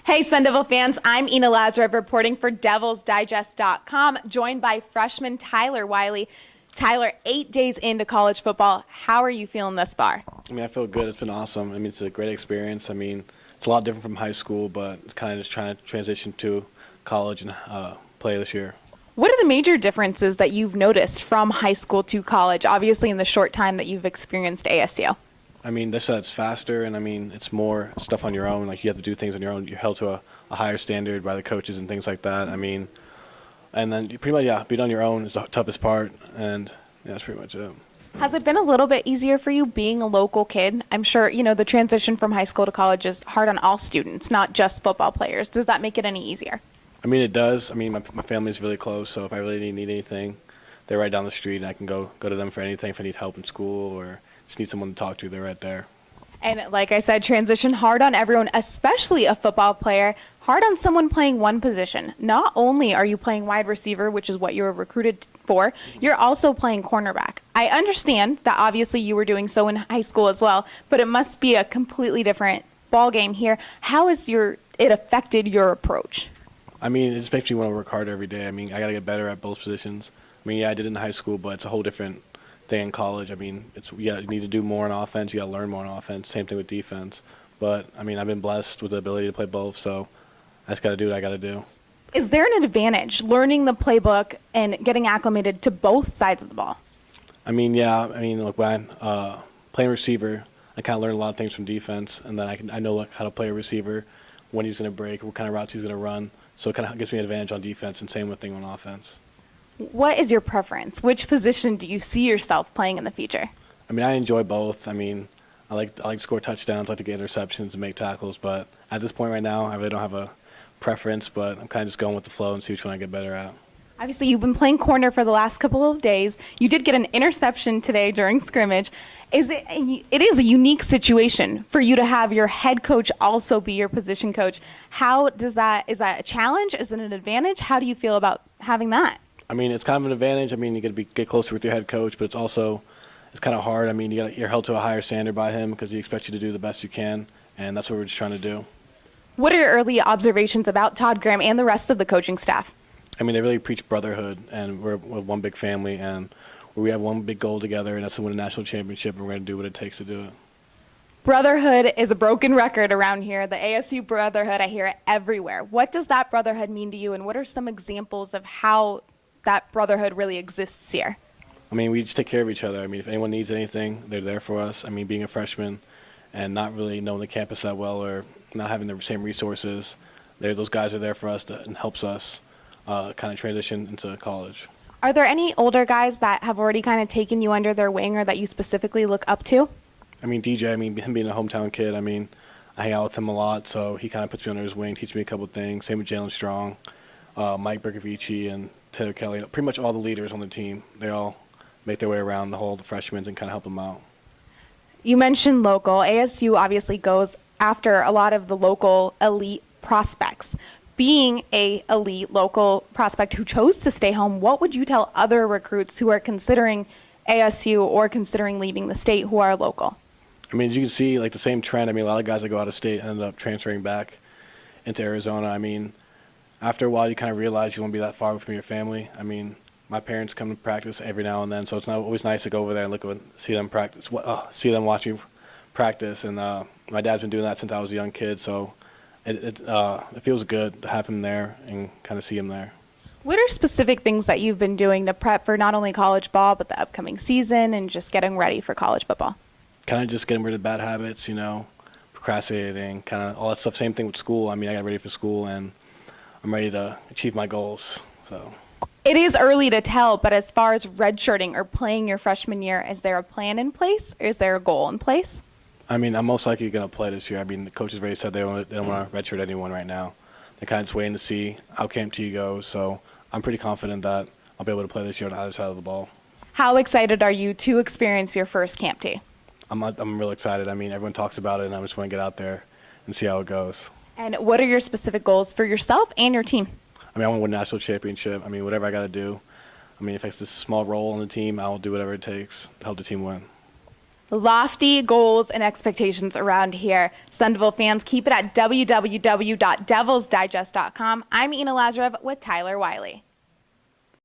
Hey, Sun Devil fans, I'm Inna Lazarev reporting for DevilsDigest.com, joined by freshman Tyler Whiley. Tyler, 8 days into college football, how are you feeling thus far? I feel good. It's been awesome. It's a great experience. It's a lot different from high school, but it's kind of just trying to transition to college and play this year. What are the major differences that you've noticed from high school to college, obviously in the short time that you've experienced ASU? It's faster, and it's more stuff on your own. Like, you have to do things on your own. You're held to a higher standard by the coaches and things like that. And then you pretty much, being on your own is the toughest part, and that's pretty much it. Has it been a little bit easier for you being a local kid? I'm sure, the transition from high school to college is hard on all students, not just football players. Does that make it any easier? It does. My family's really close, so if I really need anything, they're right down the street, and I can go to them for anything. If I need help in school or just need someone to talk to, they're right there. And like I said, transition hard on everyone, especially a football player, hard on someone playing one position. Not only are you playing wide receiver, which is what you were recruited for, you're also playing cornerback. I understand that obviously you were doing so in high school as well, but it must be a completely different ball game here. How has it affected your approach? It just makes me want to work harder every day. I got to get better at both positions. I did it in high school, but it's a whole different thing in college. You need to do more on offense. You got to learn more on offense. Same thing with defense. But, I've been blessed with the ability to play both, so I just got to do what I got to do. Is there an advantage learning the playbook and getting acclimated to both sides of the ball? Look, when I'm playing receiver, I kind of learn a lot of things from defense, and then I know how to play a receiver, when he's going to break, what kind of routes he's going to run. So it kind of gives me an advantage on defense, and same thing on offense. What is your preference? Which position do you see yourself playing in the future? I enjoy both. I like to score touchdowns, I like to get interceptions and make tackles, but at this point right now, I really don't have a preference, but I'm kind of just going with the flow and see which one I get better at. Obviously, you've been playing corner for the last couple of days. You did get an interception today during scrimmage. It is a unique situation for you to have your head coach also be your position coach. Is that a challenge? Is it an advantage? How do you feel about having that? It's kind of an advantage. You got to get closer with your head coach, but it's kind of hard. You're held to a higher standard by him because he expects you to do the best you can, and that's what we're just trying to do. What are your early observations about Todd Graham and the rest of the coaching staff? They really preach brotherhood, and we're one big family, and we have one big goal together, and that's to win a national championship, and we're going to do what it takes to do it. Brotherhood is a broken record around here. The ASU Brotherhood, I hear it everywhere. What does that brotherhood mean to you, and what are some examples of how that brotherhood really exists here? We just take care of each other. If anyone needs anything, they're there for us. Being a freshman and not really knowing the campus that well or not having the same resources, those guys are there for us and helps us kind of transition into college. Are there any older guys that have already kind of taken you under their wing or that you specifically look up to? DJ, him being a hometown kid, I hang out with him a lot, so he kind of puts me under his wing, teaches me a couple of things. Same with Jalen Strong, Mike Berkovici, and Taylor Kelly. Pretty much all the leaders on the team, they all make their way around the freshmen and kind of help them out. You mentioned local. ASU obviously goes after a lot of the local elite prospects. Being a elite local prospect who chose to stay home, what would you tell other recruits who are considering ASU or considering leaving the state who are local? As you can see, the same trend. A lot of guys that go out of state end up transferring back into Arizona. After a while, you kind of realize you won't be that far from your family. My parents come to practice every now and then, so it's not always nice to go over there and see them practice, see them watch me practice. And my dad's been doing that since I was a young kid, so it feels good to have him there and kind of see him there. What are specific things that you've been doing to prep for not only college ball, but the upcoming season and just getting ready for college football? Kind of just getting rid of bad habits, procrastinating, kind of all that stuff. Same thing with school. I got ready for school, and I'm ready to achieve my goals. So. It is early to tell, but as far as redshirting or playing your freshman year, is there a plan in place? Or is there a goal in place? I'm most likely going to play this year. The coaches already said they don't want to redshirt anyone right now. They're kind of just waiting to see how Camp T goes. So I'm pretty confident that I'll be able to play this year on either side of the ball. How excited are you to experience your first Camp T? I'm real excited. Everyone talks about it, and I just want to get out there and see how it goes. And what are your specific goals for yourself and your team? I want to win a national championship. Whatever I got to do. If it's a small role on the team, I'll do whatever it takes to help the team win. Lofty goals and expectations around here. Sun Devil fans, keep it at www.DevilsDigest.com. I'm Inna Lazarev with Tyler Whiley.